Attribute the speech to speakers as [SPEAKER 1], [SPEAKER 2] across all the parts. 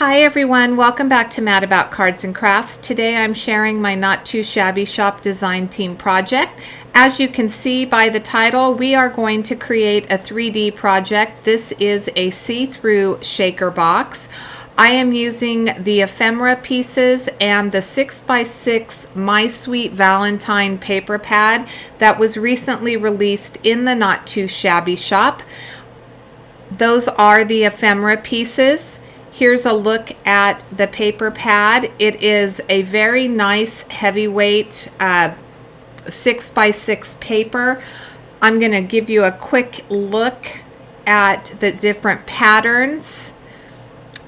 [SPEAKER 1] Hi everyone, welcome back to Mad About Cards and Crafts. Today I'm sharing my Not Too Shabby Shop design team project. As you can see by the title, we are going to create a 3D project. This is a see-through shaker box. I am using the ephemera pieces and the 6x6 My Sweet Valentine paper pad that was recently released in the Not Too Shabby Shop. Those are the ephemera pieces. Here's a look at the paper pad. It is a very nice heavyweight 6x6 paper. I'm going to give you a quick look at the different patterns,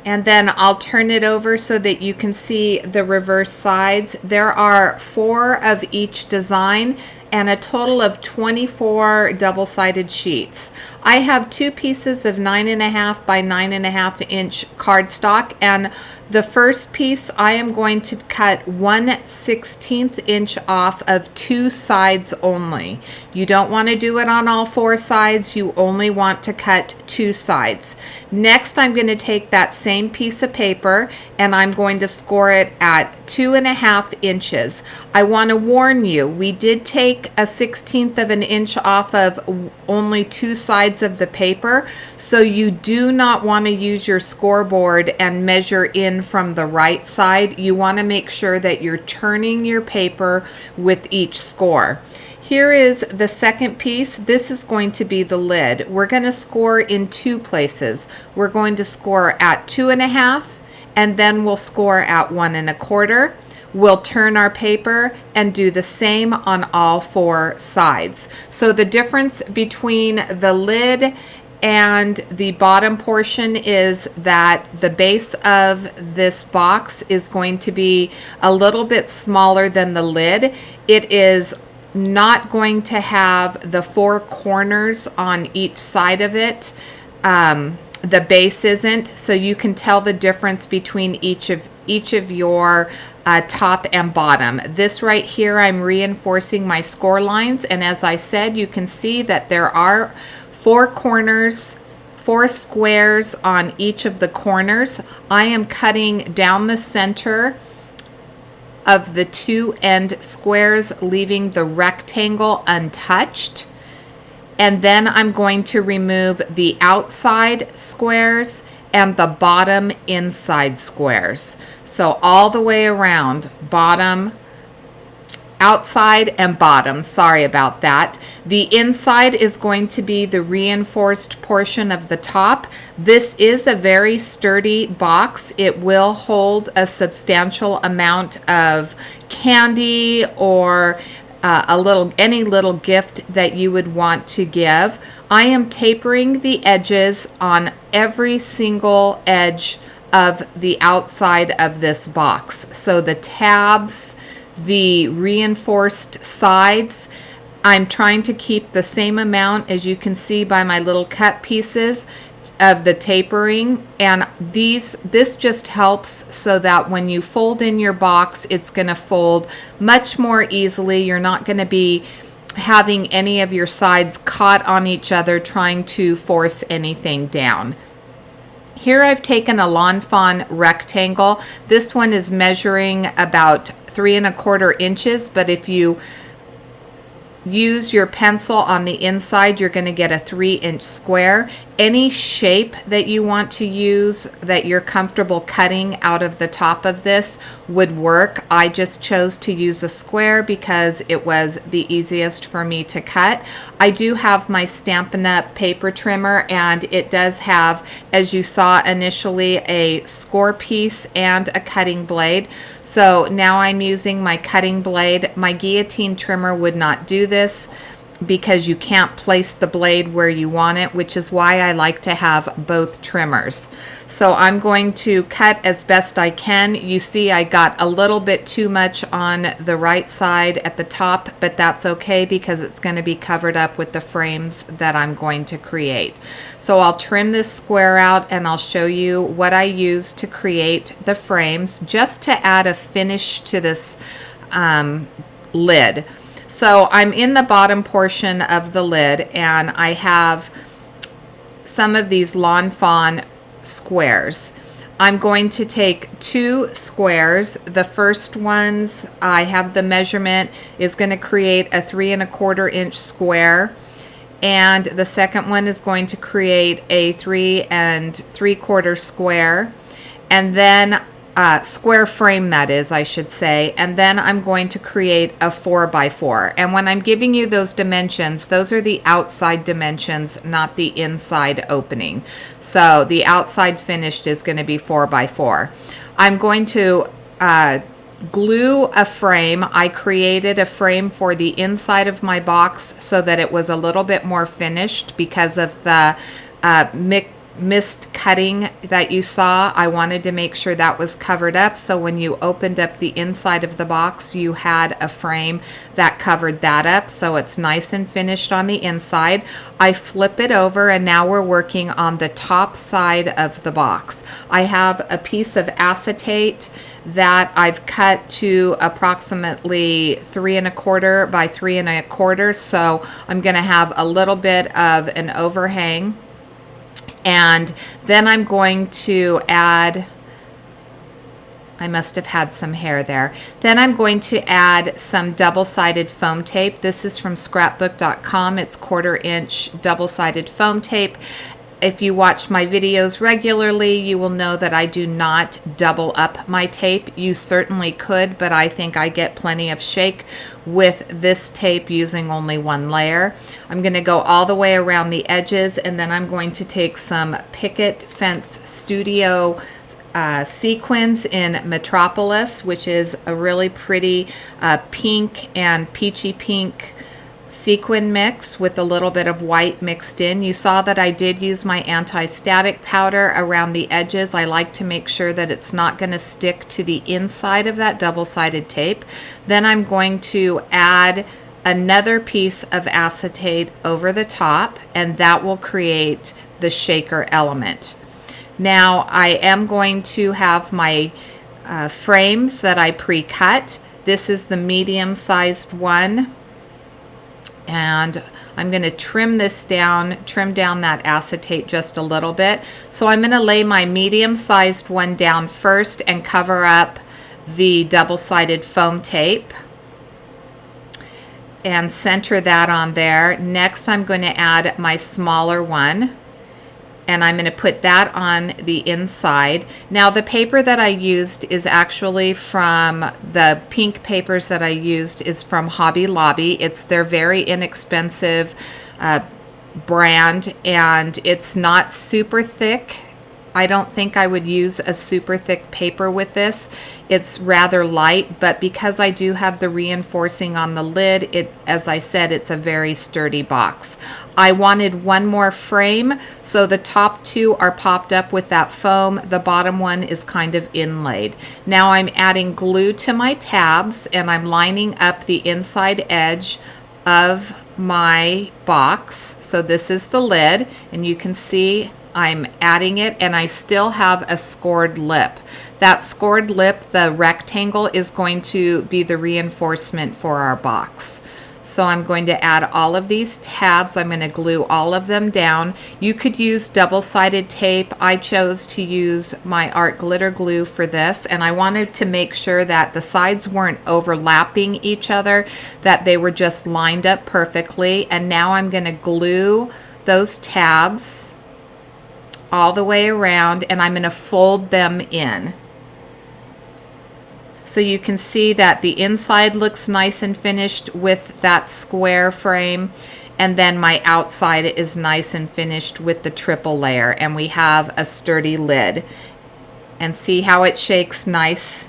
[SPEAKER 1] and then I'll turn it over so that you can see the reverse sides. There are 4 of each design and a total of 24 double-sided sheets. I have 2 pieces of 9.5 by 9.5 inch cardstock, and the first piece I am going to cut 1/16 inch off of 2 sides only. You don't want to do it on all 4 sides, you only want to cut 2 sides. Next, I'm going to take that same piece of paper and I'm going to score it at 2.5 inches. I want to warn you, we did take a 1/16 of an inch off of only 2 sides of the paper, so you do not want to use your scoreboard and measure in from the right side. You want to make sure that you're turning your paper with each score. Here is the second piece. This is going to be the lid. We're going to score in 2 places. We're going to score at 2.5 and then we'll score at 1.25. We'll turn our paper and do the same on all 4 sides. So the difference between the lid and the bottom portion is that the base of this box is going to be a little bit smaller than the lid. It is not going to have the 4 corners on each side of it. The base isn't, so you can tell the difference between each of your top and bottom. This right here, I'm reinforcing my score lines, and as I said, you can see that there are 4 corners, 4 squares on each of the corners. I am cutting down the center of the 2 end squares, leaving the rectangle untouched. And then I'm going to remove the outside squares and the bottom inside squares. So all the way around, bottom, outside and bottom. Sorry about that. The inside is going to be the reinforced portion of the top. This is a very sturdy box. It will hold a substantial amount of candy or any little gift that you would want to give. I am tapering the edges on every single edge of the outside of this box. So the tabs, the reinforced sides, I'm trying to keep the same amount, as you can see by my little cut pieces of the tapering, and this just helps so that when you fold in your box, it's going to fold much more easily. You're not going to be having any of your sides caught on each other trying to force anything down. Here I've taken a Lawn Fawn rectangle. This one is measuring about 3.25 inches, but if you use your pencil on the inside, you're going to get a 3-inch square. Any shape that you want to use that you're comfortable cutting out of the top of this would work. I just chose to use a square because it was the easiest for me to cut. I do have my Stampin' Up! Paper trimmer, and it does have, as you saw initially, a score piece and a cutting blade. So now I'm using my cutting blade. My guillotine trimmer would not do this because you can't place the blade where you want it, which is why I like to have both trimmers. So I'm going to cut as best I can. You see I got a little bit too much on the right side at the top, but that's okay because it's going to be covered up with the frames that I'm going to create. So I'll trim this square out and I'll show you what I use to create the frames, just to add a finish to this lid. So I'm in the bottom portion of the lid, and I have some of these Lawn Fawn squares. I'm going to take 2 squares. The first ones, I have the measurement, is going to create a 3 1/4 inch square. And the second one is going to create a 3 3/4 square. And then square frame, that is, I should say. And then I'm going to create a 4 by 4. And when I'm giving you those dimensions, those are the outside dimensions, not the inside opening. So the outside finished is going to be 4 by 4. I'm going to glue a frame. I created a frame for the inside of my box so that it was a little bit more finished because of the mist cutting that you saw. I wanted to make sure that was covered up, so when you opened up the inside of the box, you had a frame that covered that up, so it's nice and finished on the inside. I flip it over, and now we're working on the top side of the box. I have a piece of acetate that I've cut to approximately 3 1/4 by 3 1/4, so I'm going to have a little bit of an overhang. And then I'm going to add, I must have had some hair there. Then I'm going to add some double-sided foam tape. This is from scrapbook.com. It's 1/4 inch double-sided foam tape. If you watch my videos regularly, you will know that I do not double up my tape. You certainly could, but I think I get plenty of shake with this tape using only 1 layer. I'm going to go all the way around the edges, and then I'm going to take some PICKET Fence Studio sequins in Metropolis, which is a really pretty pink and peachy pink sequin mix with a little bit of white mixed in. You saw that I did use my anti-static powder around the edges. I like to make sure that it's not going to stick to the inside of that double-sided tape. Then I'm going to add another piece of acetate over the top, and that will create the shaker element. Now I am going to have my frames that I pre-cut. This is the medium-sized one. And I'm going to trim this down, trim down that acetate just a little bit. So I'm going to lay my medium-sized one down first and cover up the double-sided foam tape and center that on there. Next, I'm going to add my smaller one, and I'm going to put that on the inside. Now the paper that I used is actually from, the pink papers that I used is from Hobby Lobby. It's their very inexpensive brand, and it's not super thick. I don't think I would use a super thick paper with this. It's rather light, but because I do have the reinforcing on the lid, as I said, it's a very sturdy box. I wanted one more frame, so the top 2 are popped up with that foam. The bottom one is kind of inlaid. Now I'm adding glue to my tabs, and I'm lining up the inside edge of my box. So this is the lid, and you can see I'm adding it, and I still have a scored lip. That scored lip, the rectangle, is going to be the reinforcement for our box. So I'm going to add all of these tabs. I'm going to glue all of them down. You could use double-sided tape. I chose to use my art glitter glue for this, and I wanted to make sure that the sides weren't overlapping each other, that they were just lined up perfectly. And now I'm going to glue those tabs all the way around, and I'm going to fold them in. So you can see that the inside looks nice and finished with that square frame, and then my outside is nice and finished with the triple layer, and we have a sturdy lid. And see how it shakes nice.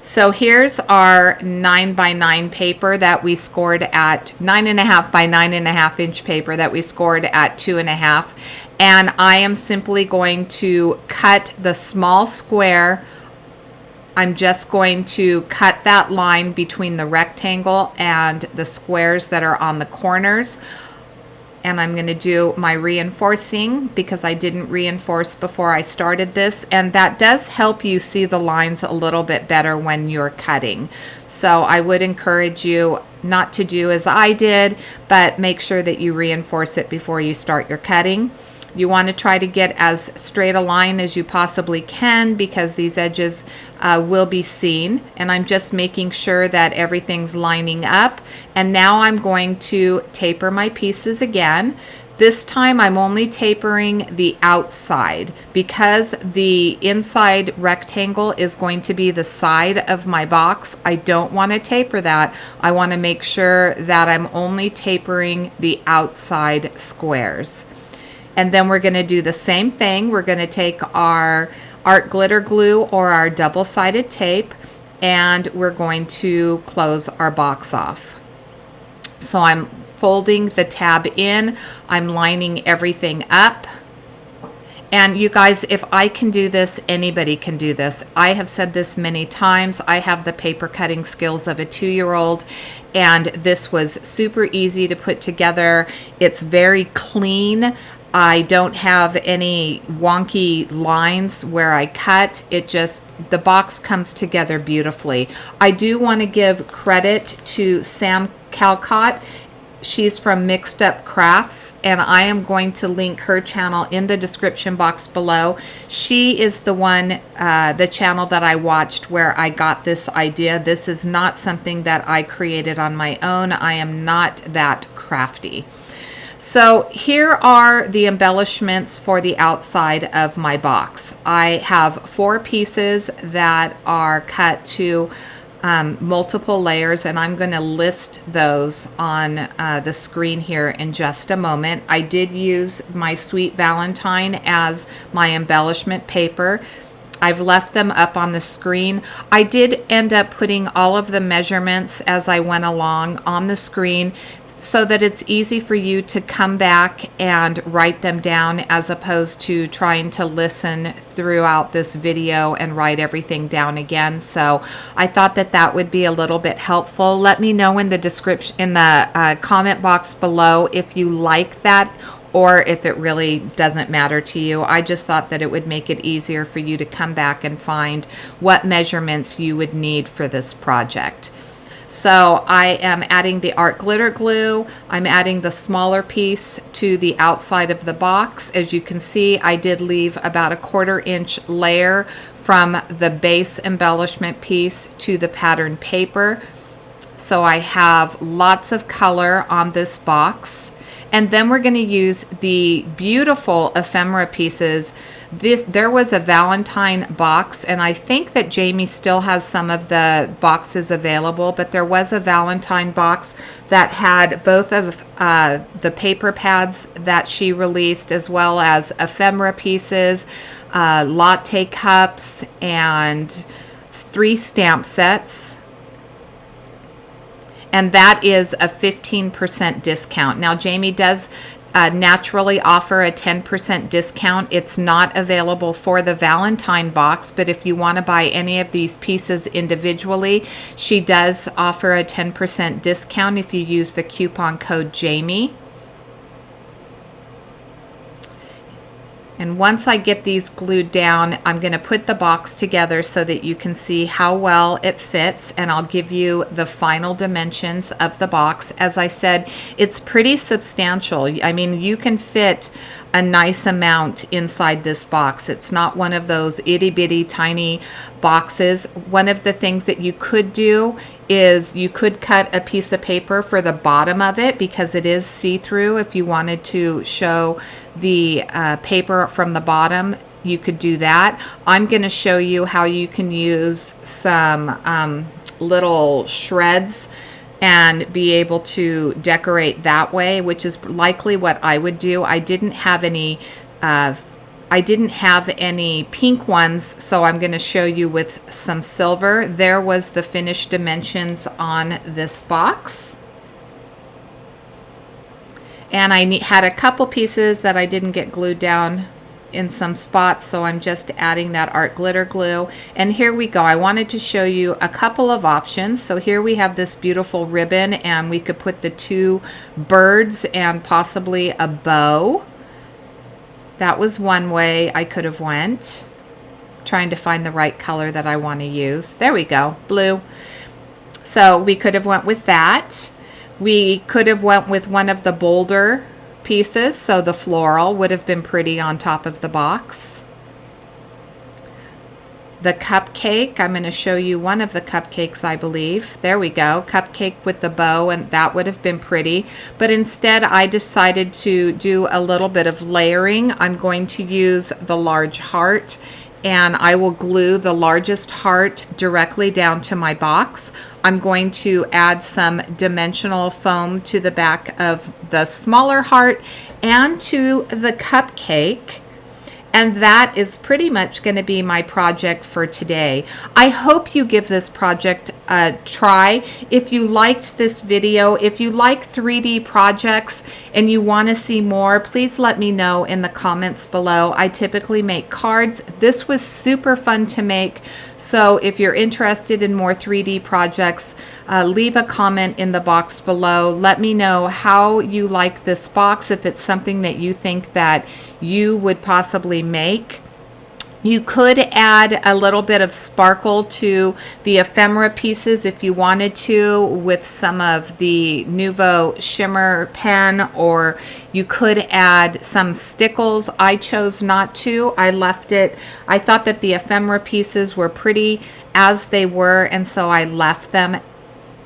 [SPEAKER 1] So here's our 9 by 9 paper that we scored at 9.5 by 9.5 inch paper that we scored at 2.5. And I am simply going to cut the small square. I'm just going to cut that line between the rectangle and the squares that are on the corners. And I'm going to do my reinforcing because I didn't reinforce before I started this, and that does help you see the lines a little bit better when you're cutting. So I would encourage you not to do as I did, but make sure that you reinforce it before you start your cutting. You want to try to get as straight a line as you possibly can because these edges will be seen. And I'm just making sure that everything's lining up. And now I'm going to taper my pieces again. This time I'm only tapering the outside because the inside rectangle is going to be the side of my box. I don't want to taper that. I want to make sure that I'm only tapering the outside squares. And then we're going to do the same thing. We're going to take our art glitter glue or our double-sided tape, and we're going to close our box off. So I'm folding the tab in, I'm lining everything up. And you guys, if I can do this, anybody can do this. I have said this many times. I have the paper cutting skills of a 2-year-old, and this was super easy to put together. It's very clean. I don't have any wonky lines where I cut. It just, the box comes together beautifully. I do want to give credit to Sam Calcott. She's from Mixed Up Crafts, and I am going to link her channel in the description box below. She is the one, the channel that I watched where I got this idea. This is not something that I created on my own. I am not that crafty. So here are the embellishments for the outside of my box. I have 4 pieces that are cut to multiple layers, and I'm going to list those on the screen here in just a moment. I did use my Sweet Valentine as my embellishment paper. I've left them up on the screen. I did end up putting all of the measurements as I went along on the screen so that it's easy for you to come back and write them down as opposed to trying to listen throughout this video and write everything down again. So I thought that that would be a little bit helpful. Let me know in the description, in the comment box below, if you like that or if it really doesn't matter to you. I just thought that it would make it easier for you to come back and find what measurements you would need for this project. So I am adding the art glitter glue. I'm adding the smaller piece to the outside of the box. As you can see, I did leave about a 1/4 inch layer from the base embellishment piece to the pattern paper. So I have lots of color on this box. And then we're going to use the beautiful ephemera pieces. There was a Valentine box, and I think that Jamie still has some of the boxes available, but there was a Valentine box that had both of the paper pads that she released, as well as ephemera pieces, latte cups, and 3 stamp sets. And that is a 15% discount. Now, Jamie does naturally offer a 10% discount. It's not available for the Valentine box, but if you want to buy any of these pieces individually, she does offer a 10% discount if you use the coupon code Jamie. And once I get these glued down, I'm going to put the box together so that you can see how well it fits, and I'll give you the final dimensions of the box. As I said, it's pretty substantial. I mean, you can fit a nice amount inside this box. It's not one of those itty bitty tiny boxes. One of the things that you could do is you could cut a piece of paper for the bottom of it because it is see-through. If you wanted to show the paper from the bottom, you could do that. I'm going to show you how you can use some little shreds and be able to decorate that way, which is likely what I would do. I didn't have any pink ones, so I'm going to show you with some silver. There was the finished dimensions on this box. And I had a couple pieces that I didn't get glued down in some spots, so I'm just adding that art glitter glue. And here we go. I wanted to show you a couple of options. So here we have this beautiful ribbon, and we could put the 2 birds and possibly a bow. That was one way I could have went. Trying to find the right color that I want to use. There we go, blue. So we could have went with that. We could have went with one of the bolder pieces, so the floral would have been pretty on top of the box. The cupcake, I'm going to show you one of the cupcakes, I believe. There we go, cupcake with the bow, and that would have been pretty. But instead, I decided to do a little bit of layering. I'm going to use the large heart, and I will glue the largest heart directly down to my box. I'm going to add some dimensional foam to the back of the smaller heart and to the cupcake. And that is pretty much going to be my project for today. I hope you give this project a try. If you liked this video, if you like 3D projects and you want to see more, please let me know in the comments below. I typically make cards. This was super fun to make. So if you're interested in more 3D projects, leave a comment in the box below. Let me know how you like this box, if it's something that you think that you would possibly make. You could add a little bit of sparkle to the ephemera pieces if you wanted to with some of the Nuvo shimmer pen, or you could add some stickles. I chose not to. I left it. I thought that the ephemera pieces were pretty as they were, and so I left them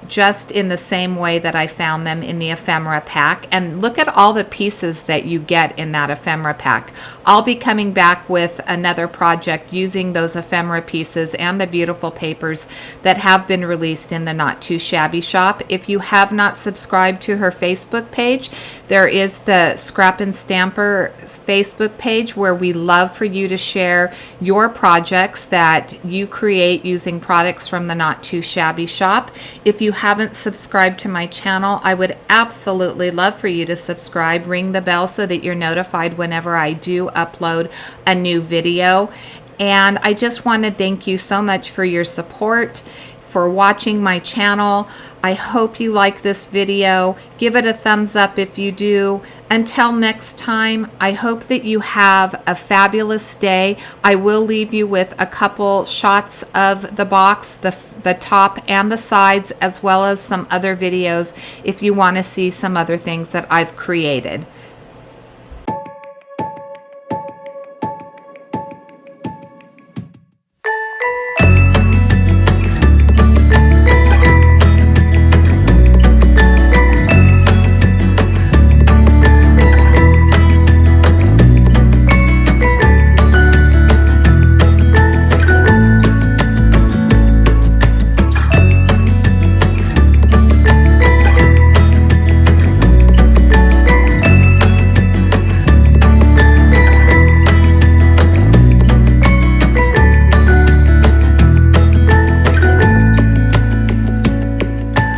[SPEAKER 1] just in the same way that I found them in the ephemera pack. And look at all the pieces that you get in that ephemera pack. I'll be coming back with another project using those ephemera pieces and the beautiful papers that have been released in the Not Too Shabby shop. If you have not subscribed to her Facebook page, there is the Scrap and Stamper Facebook page where we love for you to share your projects that you create using products from the Not Too Shabby shop. If you haven't subscribed to my channel, I would absolutely love for you to subscribe. Ring the bell so that you're notified whenever I do upload a new video. And I just want to thank you so much for your support, for watching my channel. I hope you like this video. Give it a thumbs up if you do. Until next time, I hope that you have a fabulous day. I will leave you with a couple shots of the box, the top and the sides, as well as some other videos if you want to see some other things that I've created.